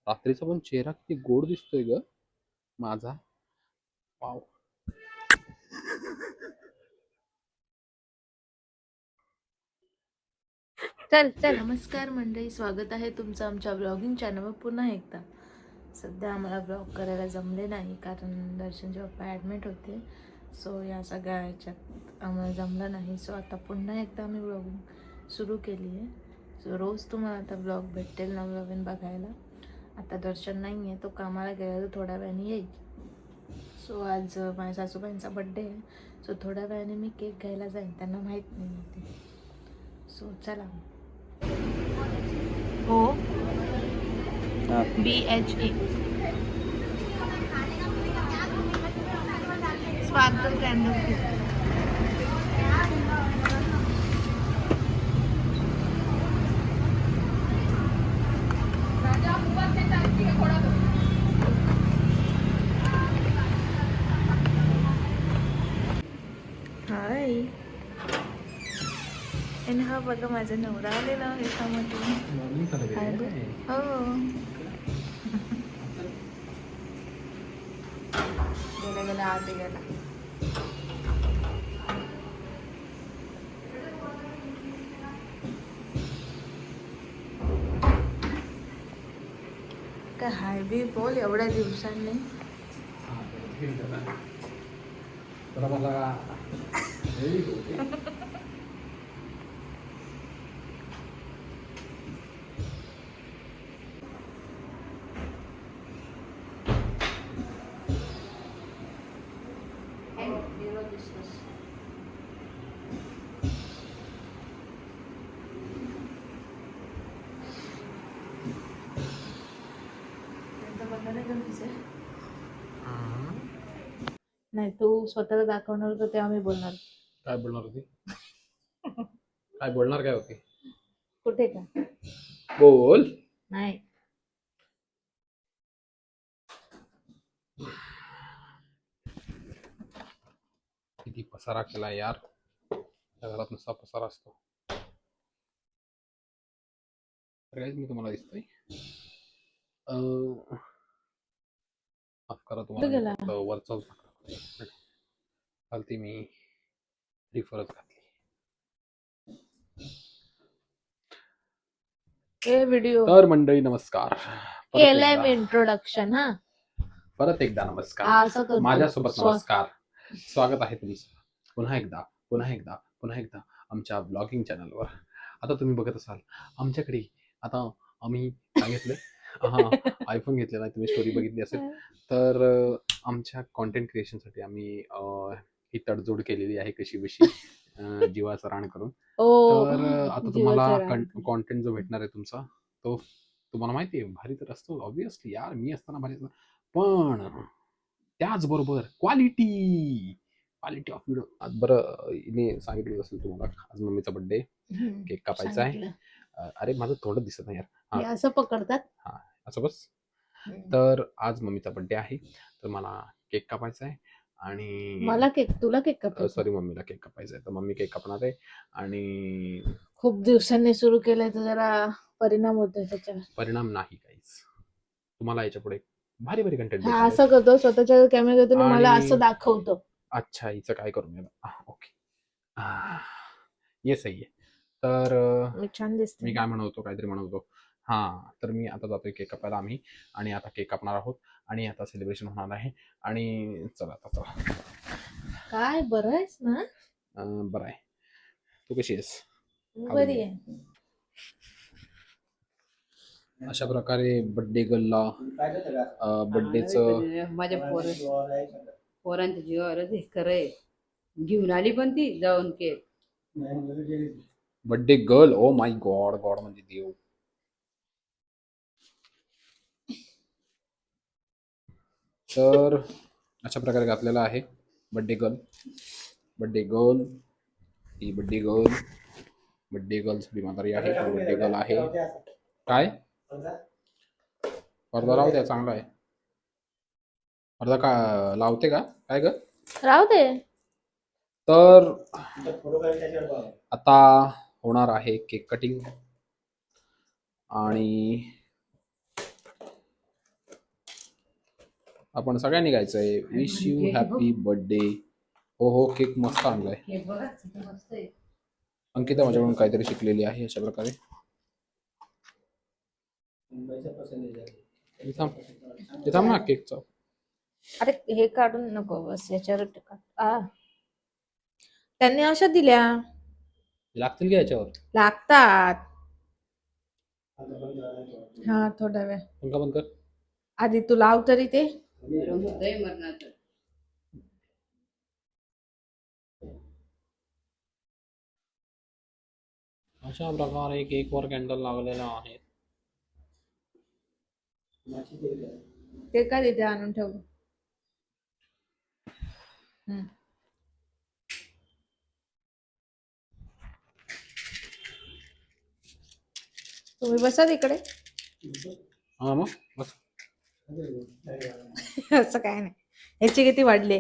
रात्रीचा पण चेहरा किती गोड दिसतोय ग माझा. वाव. चल चल. नमस्कार मंडळी, स्वागत आहे तुमचं आमच्या ब्लॉगिंग चॅनलवर पुन्हा एकदा. सध्या आम्हाला ब्लॉग करायला जमले नाही कारण दर्शनचे पप्पा ॲडमिट होते. सो या सगळ्या ह्याच्यात आम्हाला जमलं नाही. सो आता पुन्हा एकदा आम्ही ब्लॉगिंग सुरू केली आहे. सो रोज तुम्हाला आता ब्लॉग भेटेल नवीन बघायला. आता दर्शन नाही आहे, तो कामाला गेला तर थोड्या वेळाने येईल. सो आज माझ्या सासूबाईंचा बड्डे आहे. सो थोड्या वेळाने मी केक घ्यायला जाईन, त्यांना माहीत नाही ते. सो चला. हो, BHA स्पार्कल कॅन्डल. हाय. आणि हा बघा माझा नवरा आलेला आहे त्यामध्ये. हो, गेला गेला आत गेला. काय हाय बी बोल एवढ्या दिवसांनी. नाही, तू स्वतःला दाखवणार होता तेव्हा मी बोलणार. काय बोलणार होती? काय बोलणार काय होती? कुठे का बोल. नाही. किती पसारा केला यार, त्या घरात नुसता पसारा असतो. मी तुम्हाला दिसतोय. माफ करा तुम्हाला, फक्त वरचाच घालती मी रिफरच घातली. व्हिडिओ तर मंडळी नमस्कार. केलंय मी इंट्रोडक्शन. हा, परत एकदा नमस्कार. माझ्यासोबत नमस्कार. स्वागत आहे तुमचं पुन्हा एकदा आमच्या ब्लॉगिंग चॅनलवर. आता तुम्ही बघत असाल आमच्याकडे, आता आम्ही सांगितलं आयफोन घेतलेला आहे, तुम्ही स्टोरी बघितली असेल तर. आमच्या कॉन्टेंट क्रिएशनसाठी आम्ही ही तडजोड केलेली आहे कशी बशी, जीवाचं रान करून. तर आता तुम्हाला कॉन्टेंट जो भेटणार आहे तुमचा, तो तुम्हाला माहिती आहे भारी तर असतो ऑब्विसली यार, मी असताना भारी असतो, पण त्याचबरोबर क्वालिटी ऑफ व्हिडिओ. बरं, हिने सांगितलं असेल तुम्हाला, आज मम्मीचा बर्थडे, केक कापायचा आहे. अरे माझं थोडं दिसत नाही यार, असं पकडतात. हा असं बस. तर आज मम्मीचा बर्थडे आहे, तर मला केक कापायचा आहे. आणि मला केक, तुला केक कापायचा? सॉरी, मम्मीला केक कापायचा आहे, तर मम्मी केक कापणार आहे. आणि खूप दिवसांनी सुरू केलंय तर जरा परिणाम होतोय त्याच्यावर. परिणाम नाही काहीच, तुम्हाला याच्या पुढे भारी भारी कंटेंट असं करतो, स्वतःच्या कॅमेरा घेतो आणि मला असं दाखवतो. अच्छा, हिचं काय करू मी? ओके, ये सही आहे. तर मी छान दिसते. मी काय म्हणतो, काहीतरी म्हणतो. हा, तर मी आता जातोय केक कापायला आम्ही, आणि आता केक कापणार आहोत आणि आता सेलिब्रेशन होणार आहे. आणि चला आता काय, बरं आहेस ना? बरं आहे. तू कशी आहेस? बरी आहे. अशा प्रकारे बर्थडे गर्लला बर्थडेचं माझ्या पोरांच्या जीवावरच हे खरंय. घेऊन आली पण ती जाऊन cake. Birthday girl, oh my God, God म्हणजे देव. तर अशा प्रकारे घातलेला आहे बर्थडे गर्ल. ही बर्थडे गर्ल साठी म्हातारी आहे, बर्थडे गर्ल आहे. काय पडदा राहू द्या, चांगला आहे पडदा. का लावते का काय ग? राहू दे. तर आता होणार आहे केक कटिंग, आणि आपण सगळ्यांनी गायचंय विश यू हॅपी बर्थडे. हो हो, केक मस्त आणलाय. हे बघा किती मस्त आहे. अंकिता माझ्याकडून काहीतरी शिकलेली आहे अशा प्रकारे. ते थांब ना केकचं. अरे हे काढून नको, बस याच्यावर त्यांनी अशा दिल्या लागतील की याच्यावर? लागतात. हा थोडा वेळ पंखा बंद कर. आधी तू लाव तरी ते. गरम होतंय मरणाचं. अशा प्रकारे केकवर कॅन्डल लागलेला आहे. ते का तिथे आणून ठेवलं. तुम्ही बसा तिकडे. हा मग बस. असं काय नाही. ह्याचे किती वाढले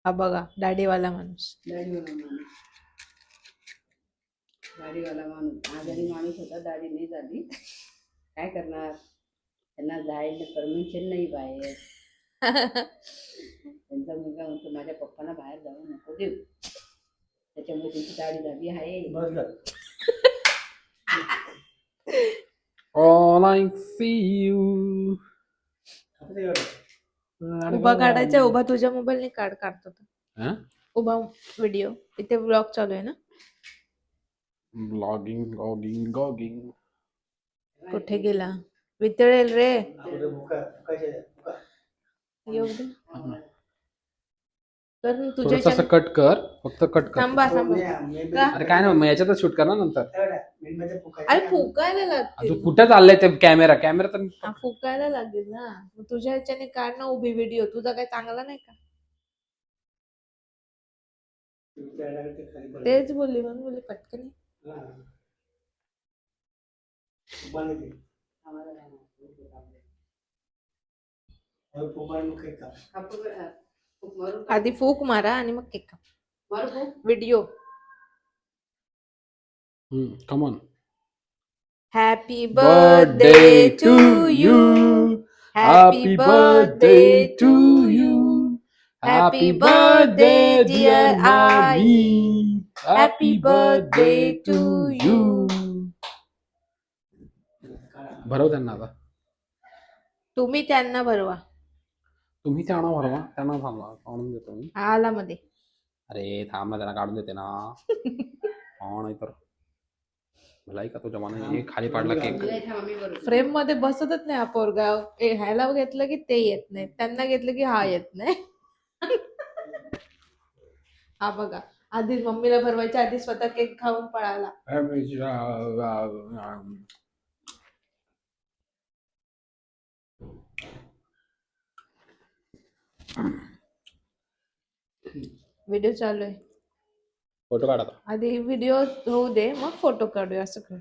हा बघा, दाढीवाला माणूस. दाढीवाला माणूस आजारी माणूस होता, दाढी नाही झाली. काय करणार, त्यांना जायला परमिशन नाही बाहेर. त्यांचा मुलगा म्हणतो माझ्या पप्पांना बाहेर जाऊ नको देऊ, त्याच्यामुळे त्यांची दाढी झाली आहे. All I see you. उभा काढायचा. उभा तुझ्या मोबाईलने काढतो तो. हा? उभा व्हिडिओ. इथे ब्लॉग चालू आहे ना. ब्लॉगिंग. कुठे गेला, वितळेल रे. येऊ दे. कर ना तुझ्या थोडंसं असं कट कर, फक्त कट कर. थांबा. का? अरे काय ना, मग याच्यातच शूट कर ना नंतर. अरे फुकायला लागतील. तू कुठे चाललंय ते कॅमेरा तर. फुकायला लागेल ना. मग तुझ्या ह्याच्याने काढ ना उभी व्हिडिओ. तुझा काही चांगला नाही का? तेच बोलली म्हणून बोलली पटकन. आधी फूक मारा आणि मग केक कापा. Video. Come on. Happy birthday to you. Happy birthday to you. Happy birthday dear आई. Happy birthday to you. भरव त्यांना आता. तुम्ही त्यांना भरवा. तुम्ही त्यांना भरवा, त्यांना थांबवा, काढून देतो मी. आला मध्ये. अरे थांब ना, त्यांना काढून देते ना. नाही तर भलाई का तुझ्या मनाने खाली पाडला केक. फ्रेम मध्ये बसतच नाही हा पोरगा. ह्याला घेतलं की ते येत नाही, त्यांना घेतलं की हा येत नाही. हा बघा, आधी मम्मीला भरवायच्या आधी स्वतः केक खाऊन पळाला. व्हिडिओ चालू आहे. फोटो काढा. आधी व्हिडिओ होऊ दे, मग फोटो काढूया. असं कर.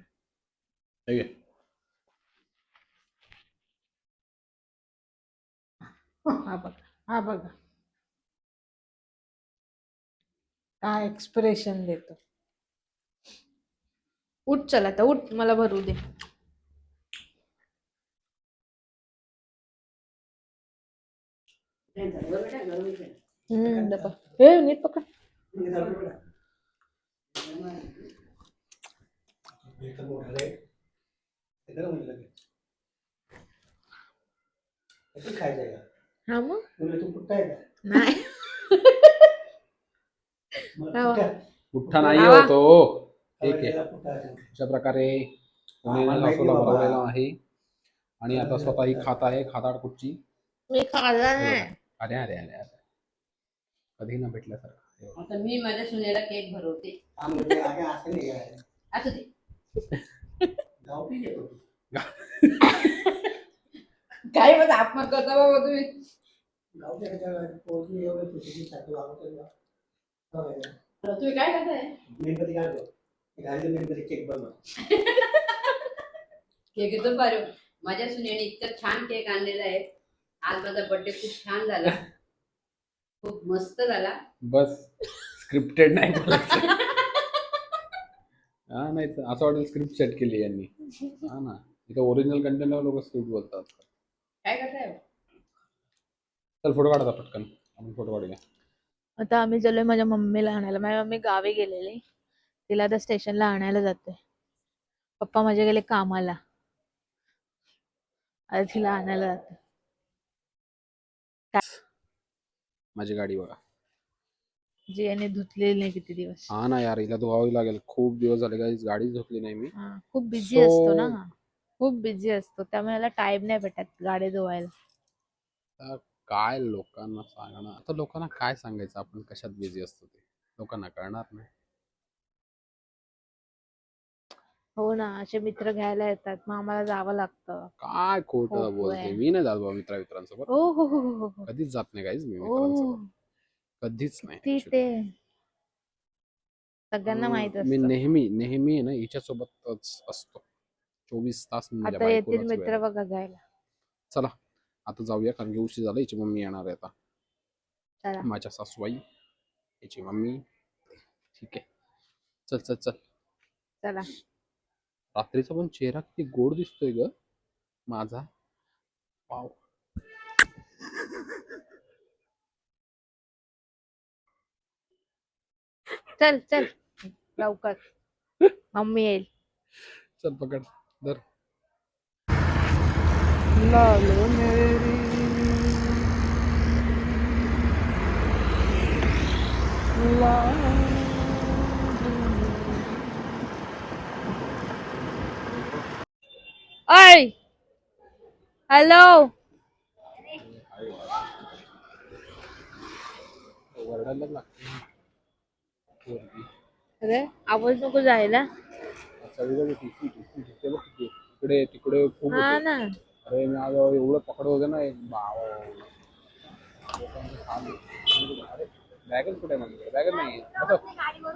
हा बघा काय एक्सप्रेशन देतो. उठ, चल आता उठ, मला भरू दे. नीट पकड. हा मग नाही. पुठ्ठा नाही होतो. ठीक आहे. अशा प्रकारे सासूला भरवलेला आहे आणि आता स्वतःही खात आहे खाताड कुठची. मी खाल्ला नाही. अरे अरे अरे अरे, कधी न भेटल्यासारखं. आता मी माझ्या सुनेला केक भरवते. असू दे. काय मग अपमान करता बाबा तुम्ही. तुम्ही काय करताय. केक एकदम भारी. माझ्या सुनेने इतकं छान केक आणलेला आहे. आज माझा बर्थडे खूप छान झाला, खूप मस्त झाला. बस स्क्रिप्टेड नाही बोलायचं. हा नाही तर असं वाटेल स्क्रिप्ट सेट केली यांनी. हा ना, इथं ओरिजिनल कंटेंटवर लोक स्क्रिप्ट बोलतात. काय करताय. चल फोटो काढा पटकन, आपण फोटो काढूया. आता आम्ही चाललोय माझ्या मम्मीला आणायला. माझी मम्मी गावी गेलेली, तिला आता स्टेशनला आणायला जाते. पप्पा माझे गेले कामाला, आता तिला आणायला जाते. माझी गाडी बघा. जी याने धुतलेली नाही किती दिवस. हा ना यार, हिला धुवावी लागेल. खूप दिवस झाले गाईज गाडीच धुतली नाही मी. खूप बिझी असतो ना, खूप बिझी असतो, त्यामुळे याला टाइम नाही भेटत गाडी धुवायला. काय लोकांना सांगणार आता, लोकांना काय सांगायचं आपण कशात बिझी असतो ते लोकांना कळणार नाही. हो ना, असे मित्र घ्यायला येतात, मग आम्हाला जावं लागतं. काय खोटं खूप बोलते, वेळ. मी नाही जात बाबा मित्रांसोबत. हो हो हो हो हो. कधीच जात नाही गाईज मी ओ, मित्रांसोबत, कधीच नाही ती actually. ते सगळ्यांना माहित मी असतं. नेहमी नेहमी आहे ना हिच्यासोबतच असतो. 24 तास मी माझ्या आता येतील बायकोलाच वेळ मित्र देतो. बघा घ्यायला. चला आता जाऊया, कारण की उशीर झाला. हिची मम्मी येणार आहे आता, चला माझ्या सासूबाई, हिची मम्मी. ठीक आहे, चल चल चल. चला. रात्रीचा पण चेहरा किती गोड दिसतोय ग माझा. वाव. चल चल लवकर, मम्मी येईल. चल पकड धर. लालो मेरी ओय हॅलो. वरडायला लागते. अरे आवाज नको जायला. सगळीकडे टीसी टीसी टीसी बघ किती. इकडे तिकडे खूप हा होते. ना, अरे मी आज एवढं पकडत होते ना, एक भाव. अरे बॅगच कुठे म्हणजे, बॅगच नाही गाडीवर.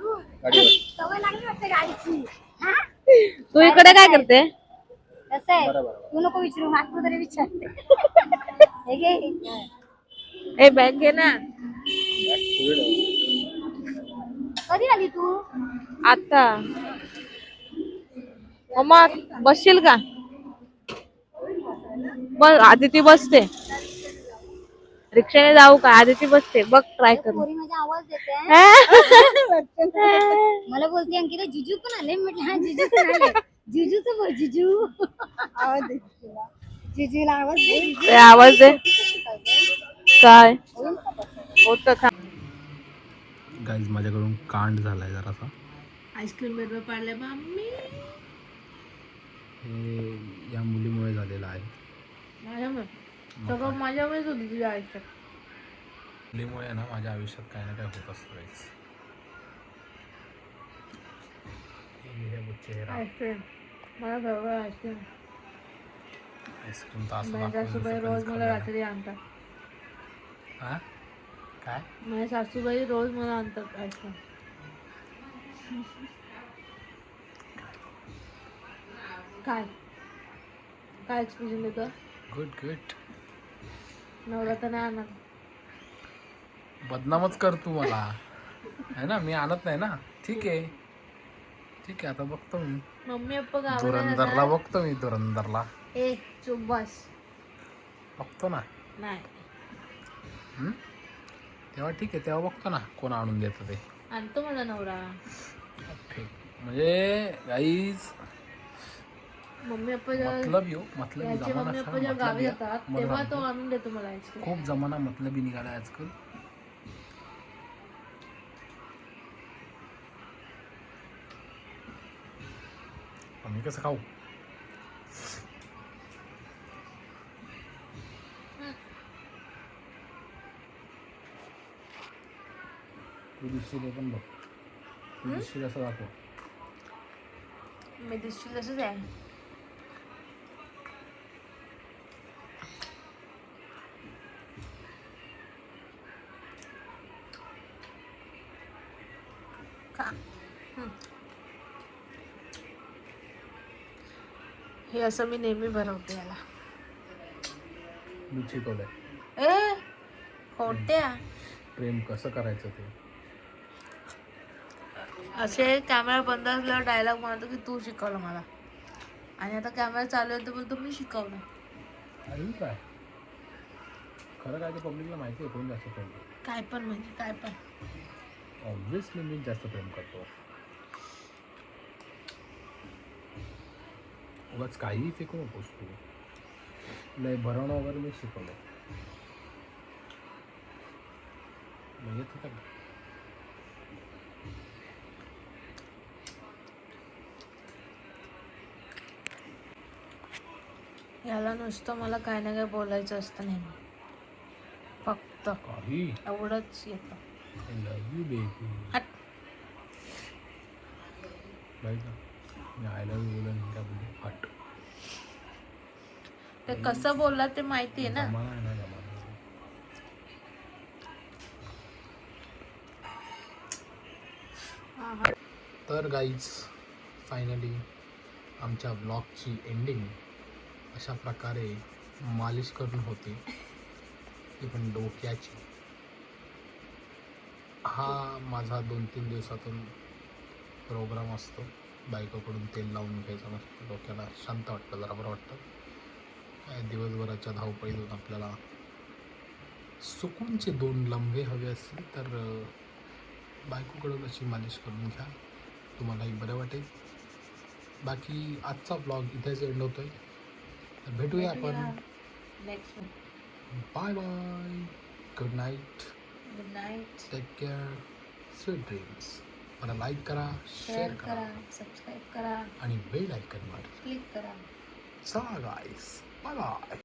तू इकडे काय करते? कसं आहे बरं बरं तू नको विचारू, मागतो तरी विचारते. हे घे. ए बॅग घे ना. कधी आली तू? आता मम्मा बसशील का? बस आदिती बसते. रिक्षाने जाऊ का? आदिती बसते, बघ ट्राय कर. पोरी माझा आवाज देते. मला बोलते अंकिता जिजू पण आले. म्हटलं हा जिजू पण आले. जिजूच बोल, जिजू आवाज दे तुला. जिजूला आवाज दे. ते आवाज दे. काय होत का? गाईज माझ्याकडून कांड झालाय जरासा. आईस्क्रीम बरोबर पाडले मम्मी. हे या मुलीमुळे झालेलं आहे. माझ्यामुळे सगळं माझ्यामुळेच होती तुझ्या आयुष्यात. मुलीमुळे ना माझ्या आयुष्यात काही ना काही होत असतं गाईज. चेहरा आईस्क्रीम मला बरोबर आईस्क्रीम. आईस्क्रीम तर असं माझ्या दाखवून सासूबाई जसं रोज कधीच मला खाल्लं नाही. रात्री आणतात. हा काय माझ्या सासूबाई रोज मला आणतात आईस्क्रीम. काय काय एक्सप्रेशन देतो? Good good. नवरा तर नाही आणत. बदनामच कर तू मला, है ना. मी आणत नाही ना. ठीक आहे ठीक आहे, आता बघतो मी. मम्मी पप्पा गावाला धुरंदरला जातात. बघतो मी, धुरंदरला ए चुप बस. बघतो ना. नाही तेव्हा ठीक आहे, तेव्हा बघतो ना कोण आणून देतं ते. आणतो माझा नवरा. ठीक म्हणजे गाईज मम्मी पप्पा जेव्हा मतलब यो मतलब याचे जमाना मम्मी असा पप्पा जेव्हा गावी मतलब जातात तेव्हा तो आणून देतो मला आईस्क्रीम. खूप जमाना मतलबी निघाला आजकाल. मी कसं खाऊ? तू दिसशील पण बघ, तू दिसशील असं दाखव. मी दिसशील तसंच आहे. हे असं मी नेहमी भरवते याला. मी शिकवलंय ए खोट्या. प्रेम कसं करायचं ते. असे कॅमेरा बंद असल्यावर डायलॉग म्हणतो की तू शिकवलं मला, आणि आता कॅमेरा चालू आहे तर बोलतो मी शिकवलं. अरे काय खरं काय ते पब्लिकला माहिती आहे कोण जास्त प्रेम करतो. काय पण म्हणजे काय पण. ऑब्व्हियसली मी जास्त प्रेम करतो. उगाच काहीही फेकू नकोस तू. लय भरवणं वगैरे मी शिकवलं मग येत होतं का? याला नुसतं मला काय ना काय बोलायचं असतं नेहमी. फक्त काही एवढंच येतं. I love you baby. हट. राईट ना मी आय लव्ह यू बोलून हिला बोलू हट. ते कसं बोलला ते माहिती आहे ना. जमाना आहे ना जमाना. तर गाईज फायनली आमच्या ब्लॉगची एंडिंग अशा प्रकारे मालिश करून होती ती पण डोक्याची. हा माझा 2-3 दिवसातून प्रोग्राम असतो. बायकोकडून तेल लावून घ्यायचं मस्त डोक्याला शांत वाटतं जरा बरं वाटतं. काय दिवसभराच्या धावपळीतून आपल्याला सुकूनचे 2 लम्हे हवे असतील तर बायकोकडून अशी मालिश करून घ्या तुम्हालाही बरं वाटेल. बाकी आजचा ब्लॉग इथेच एंड होतोय. तर भेटूया आपण. Next. Bye bye. Good night. Good night. Take care. Sweet dreams. मला लाईक करा, शेअर करा, सबस्क्राईब करा, आणि बेल आयकन वर क्लिक करा. चला गाईस बाय बाय.